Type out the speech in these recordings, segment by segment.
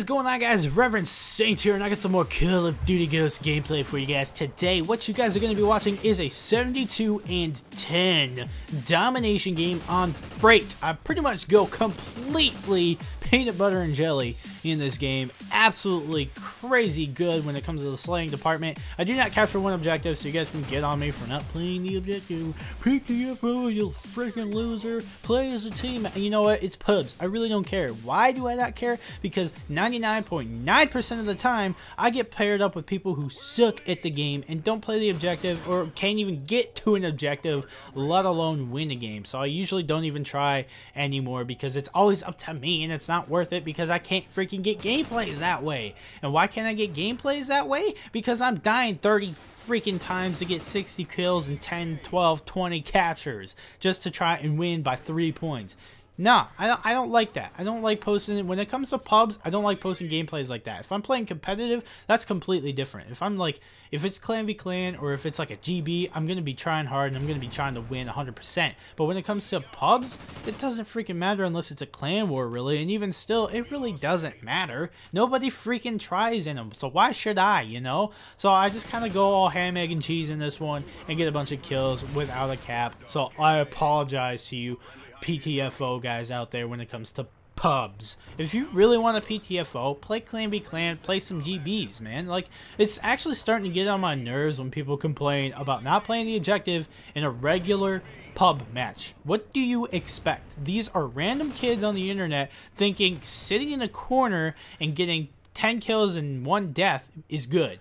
going on, guys? Reverend Saint here, and I got some more Call of Duty Ghosts gameplay for you guys today. What you guys are going to be watching is a 72-10 domination game on Freight. I pretty much go completely peanut butter and jelly in this game. Absolutely crazy good when it comes to the slaying department. I do not capture one objective, so you guys can get on me for not playing the objective. PTFO, you freaking loser. Play as a team. And you know what? It's pubs. I really don't care. Why do I not care? Because 99.9% of the time, I get paired up with people who suck at the game and don't play the objective or can't even get to an objective, let alone win a game. So I usually don't even try anymore because it's always up to me and it's not worth it because I can't freaking get gameplays that way. And why can't I get gameplays that way? Because I'm dying 30 freaking times to get 60 kills and 10, 12, 20 captures just to try and win by 3 points. Nah, I don't like that. I don't like posting it. When it comes to pubs, I don't like posting gameplays like that. If I'm playing competitive, that's completely different. If I'm like, if it's clan v clan or if it's like a GB, I'm going to be trying hard and I'm going to be trying to win 100%. But when it comes to pubs, it doesn't freaking matter unless it's a clan war, really. And even still, it really doesn't matter. Nobody freaking tries in them. So why should I, you know? So I just kind of go all ham, egg, and cheese in this one and get a bunch of kills without a cap. So I apologize to you PTFO guys out there when it comes to pubs. If you really want a PTFO, play clan v clan, play some GBs, man. Like, it's actually starting to get on my nerves when people complain about not playing the objective in a regular pub match. What do you expect? These are random kids on the internet thinking sitting in a corner and getting 10 kills and 1 death is good.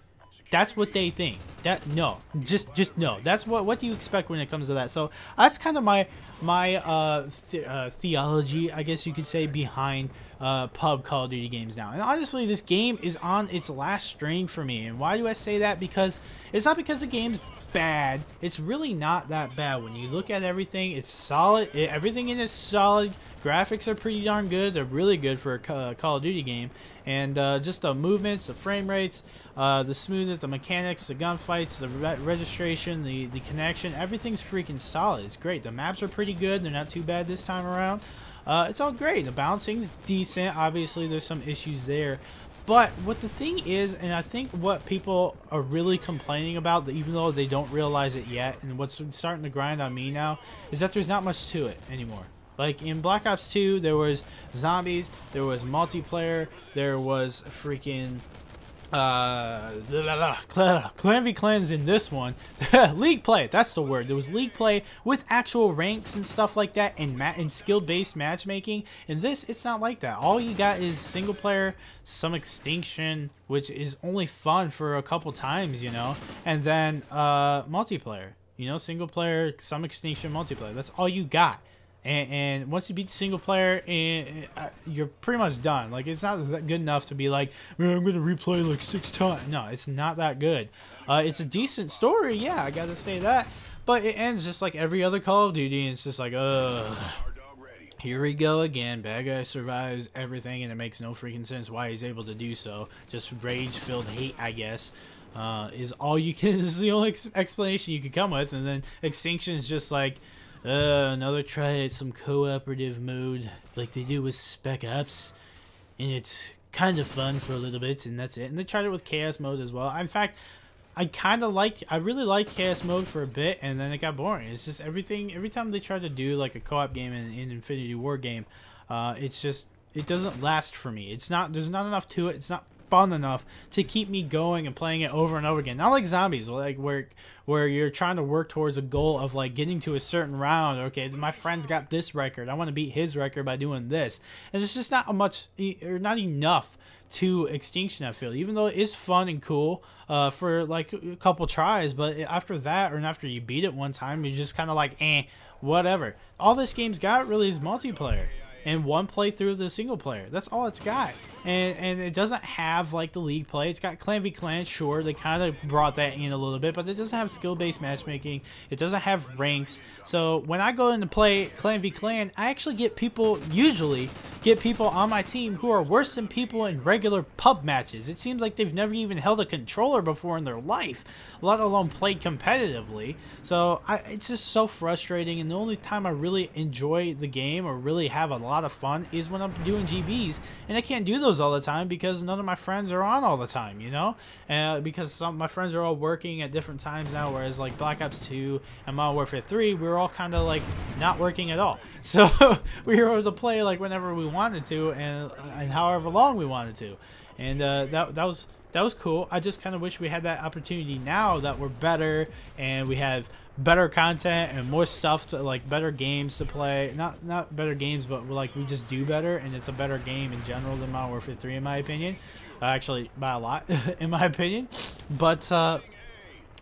That's what they think. No, just no. That's what do you expect when it comes to that? So that's kind of my theology, I guess you could say, behind pub Call of Duty games now. And honestly, this game is on its last string for me. And why do I say that? Because it's not because the game's bad. It's really not that bad. When you look at everything, it's solid. Everything in it is solid. Graphics are pretty darn good. They're really good for a Call of Duty game. And just the movements, the frame rates, the smoothness, the mechanics, the gunfights, the registration, the connection, everything's freaking solid. It's great. The maps are pretty good. They're not too bad this time around. It's all great. The bouncing's decent. Obviously, there's some issues there. But what the thing is, and I think what people are really complaining about, even though they don't realize it yet, and what's starting to grind on me now, is that there's not much to it anymore. Like in Black Ops 2, there was zombies, there was multiplayer, there was freaking clan v clans in this one. League play, that's the word. There was league play with actual ranks and stuff like that, and skill-based matchmaking. In this, it's not like that. All you got is single player, some extinction, which is only fun for a couple times, you know, and then multiplayer, you know, single player, some extinction, multiplayer. That's all you got. And once you beat single player, you're pretty much done. Like, it's not that good enough to be like, man, I'm going to replay like 6 times. No, it's not that good. It's a decent story, yeah, I got to say that. But it ends just like every other Call of Duty, and it's just like, ugh. Here we go again. Bad guy survives everything, and it makes no freaking sense why he's able to do so. Just rage-filled hate, I guess. Is all you can. This is the only explanation you could come with. And then Extinction is just like, another try at some cooperative mode like they do with Spec Ops, and it's kind of fun for a little bit, and that's it. And they tried it with Chaos mode as well. In fact, I really liked Chaos mode for a bit, and then it got boring. It's just every time they try to do like a co-op game in Infinity War game, it doesn't last for me. There's not enough to it. It's not fun enough to keep me going and playing it over and over again. Not like zombies, like where you're trying to work towards a goal of like getting to a certain round. Okay, my friend's got this record, I want to beat his record by doing this, and there's just not much or not enough to Extinction, I feel, even though it is fun and cool for like a couple tries. But after that, or after you beat it one time, you're just kind of like, whatever. All this game's got really is multiplayer and one playthrough of the single player. That's all it's got. And it doesn't have like the league play. It's got clan v clan, sure, they kind of brought that in a little bit, but it doesn't have skill-based matchmaking. It doesn't have ranks. So when I go in to play clan v clan, I actually get people usually get people on my team who are worse than people in regular pub matches. It seems like they've never even held a controller before in their life, let alone played competitively. So it's just so frustrating, and the only time I really enjoy the game or really have a lot of fun is when I'm doing GBs, and I can't do those all the time because none of my friends are on all the time, you know? Because some of my friends are all working at different times now, whereas like Black Ops 2 and Modern Warfare 3, we were all kind of like not working at all. So we were able to play like whenever we wanted to, and however long we wanted to, and that was cool. I just kind of wish we had that opportunity now that we're better and we have better content and more stuff to, like, better games to play. Not better games, but like we just do better, and it's a better game in general than Modern Warfare 3 in my opinion. Actually, by a lot in my opinion, but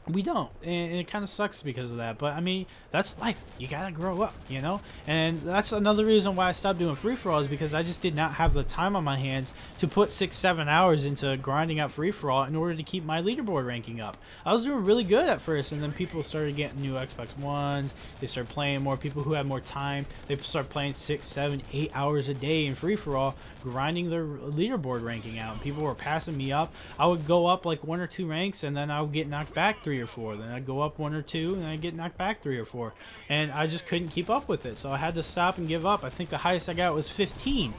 we don't, and it kind of sucks because of that. But I mean, that's life. You gotta grow up, you know. And that's another reason why I stopped doing free-for-all, is because I just did not have the time on my hands to put 6-7 hours into grinding out free-for-all in order to keep my leaderboard ranking up. I was doing really good at first, and then people started getting new Xbox Ones. They started playing more. People who had more time, they started playing 6, 7, 8 hours a day in free-for-all, grinding their leaderboard ranking out. And people were passing me up. I would go up like 1 or 2 ranks, and then I would get knocked back 3 or 4. Then I'd go up 1 or 2, and I'd get knocked back 3 or 4. And I just couldn't keep up with it, so I had to stop and give up. I think the highest I got was 15.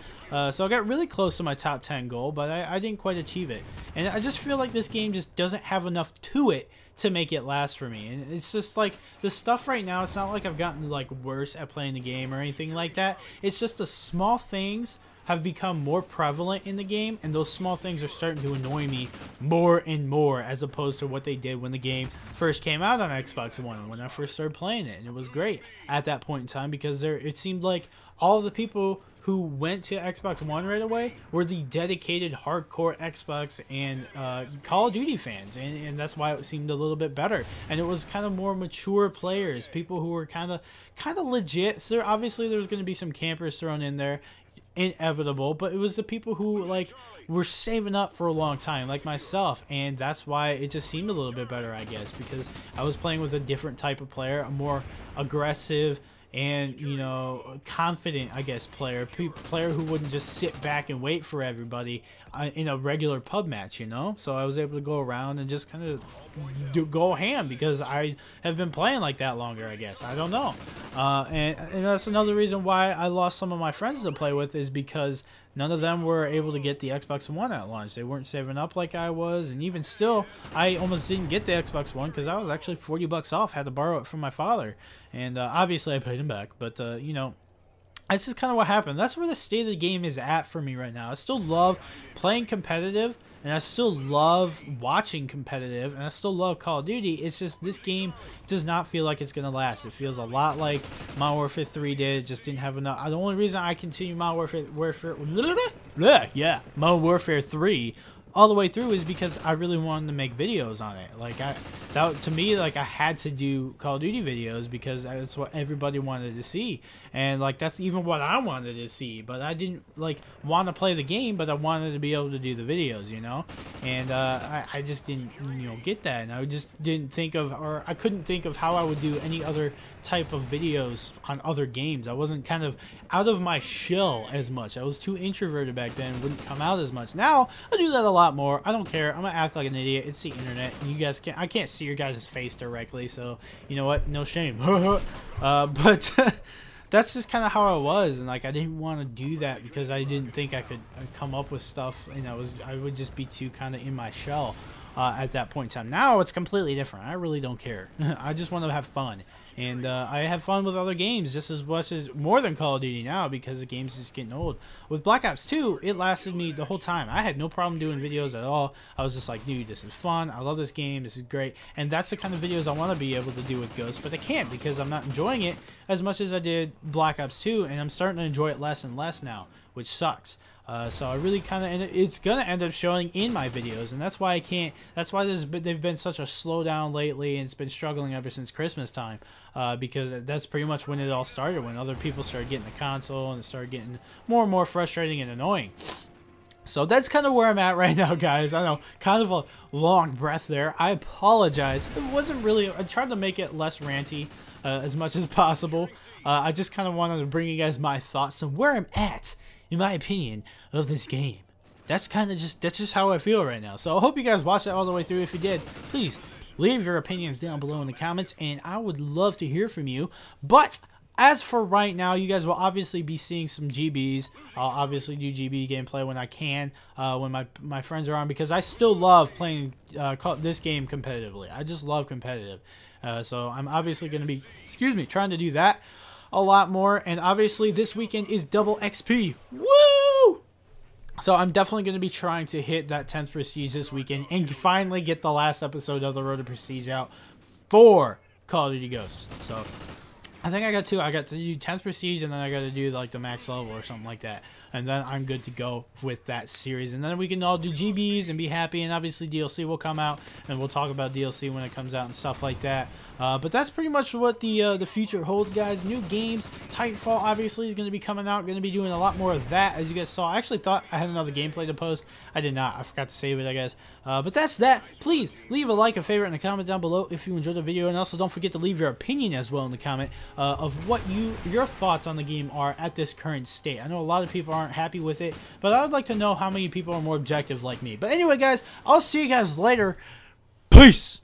So I got really close to my top 10 goal, but I didn't quite achieve it. And I just feel like this game just doesn't have enough to it to make it last for me. And it's just like the stuff right now, it's not like I've gotten like worse at playing the game or anything like that. It's just the small things have become more prevalent in the game, and those small things are starting to annoy me more and more, as opposed to what they did when the game first came out on Xbox One, when I first started playing it. And it was great at that point in time, because it seemed like all of the people who went to Xbox One right away were the dedicated hardcore Xbox and Call of Duty fans, and that's why it seemed a little bit better. And it was kind of more mature players, people who were kind of legit. So obviously there's going to be some campers thrown in there, inevitable, but it was the people who like were saving up for a long time, like myself, and that's why it just seemed a little bit better, I guess, because I was playing with a different type of player, a more aggressive and, you know, confident, I guess, player who wouldn't just sit back and wait for everybody in a regular pub match, you know. So I was able to go around and just kind of go ham, because I have been playing like that longer, I guess. I don't know. And that's another reason why I lost some of my friends to play with, is because none of them were able to get the Xbox One at launch. They weren't saving up like I was, and even still, I almost didn't get the Xbox One because I was actually 40 bucks off. Had to borrow it from my father, and obviously I paid him back. But you know, that's just kind of what happened. That's where the state of the game is at for me right now. I still love playing competitive, and I still love watching competitive, and I still love Call of Duty. It's just this game does not feel like it's going to last. It feels a lot like Modern Warfare 3 did. It just didn't have enough. The only reason I continue Modern Warfare 3 all the way through is because I really wanted to make videos on it. Like to me, like, I had to do Call of Duty videos because that's what everybody wanted to see, and like that's even what I wanted to see. But I didn't like want to play the game, but I wanted to be able to do the videos, you know. And I just didn't, you know, get that, and I just didn't think of, or I couldn't think of how I would do any other type of videos on other games. I wasn't kind of out of my shell as much. I was too introverted back then, wouldn't come out as much. Now I do that a lot more. I don't care. I'm gonna act like an idiot. It's the internet, and you guys can't. I can't see your guys' face directly, so you know what? No shame. But that's just kind of how I was, and like I didn't want to do that because I didn't think I could come up with stuff, and I would just be too kind of in my shell at that point in time. Now it's completely different. I really don't care. I just want to have fun. And I have fun with other games just as much as more than Call of Duty now, because the game's just getting old. With Black Ops 2, it lasted me the whole time. I had no problem doing videos at all. I was just like, dude, this is fun. I love this game. This is great. And that's the kind of videos I want to be able to do with Ghost, but I can't because I'm not enjoying it as much as I did Black Ops 2, and I'm starting to enjoy it less and less now, which sucks. So I really kind of, it's gonna end up showing in my videos, and that's why I can't. That's why they've been such a slowdown lately, and it's been struggling ever since Christmas time, because that's pretty much when it all started. When other people started getting the console, and it started getting more and more frustrating and annoying. So that's kind of where I'm at right now, guys. I know, kind of a long breath there. I apologize. It wasn't really. I tried to make it less ranty as much as possible. I just kind of wanted to bring you guys my thoughts on where I'm at in my opinion, of this game. That's just how I feel right now. So I hope you guys watched that all the way through. If you did, please leave your opinions down below in the comments, and I would love to hear from you. But as for right now, you guys will obviously be seeing some GBs. I'll obviously do GB gameplay when I can, when my friends are on, because I still love playing this game competitively. I just love competitive. So I'm obviously going to be, trying to do that a lot more. And obviously this weekend is double XP. Woo! So I'm definitely going to be trying to hit that 10th Prestige this weekend and finally get the last episode of the Road to Prestige out for Call of Duty Ghosts. So I think I got two. I got to do 10th Prestige, and then I got to do like the max level or something like that. And then I'm good to go with that series. And then we can all do GBs and be happy. And obviously DLC will come out, and we'll talk about DLC when it comes out and stuff like that. But that's pretty much what the future holds, guys. New games. Titanfall obviously is going to be coming out. Going to be doing a lot more of that, as you guys saw. I actually thought I had another gameplay to post. I did not. I forgot to save it, I guess. But that's that. Please leave a like, a favorite, and a comment down below if you enjoyed the video. And also don't forget to leave your opinion as well in the comment of what your thoughts on the game are at this current state. I know a lot of people aren't happy with it, but I would like to know how many people are more objective like me. But anyway, guys, I'll see you guys later. Peace!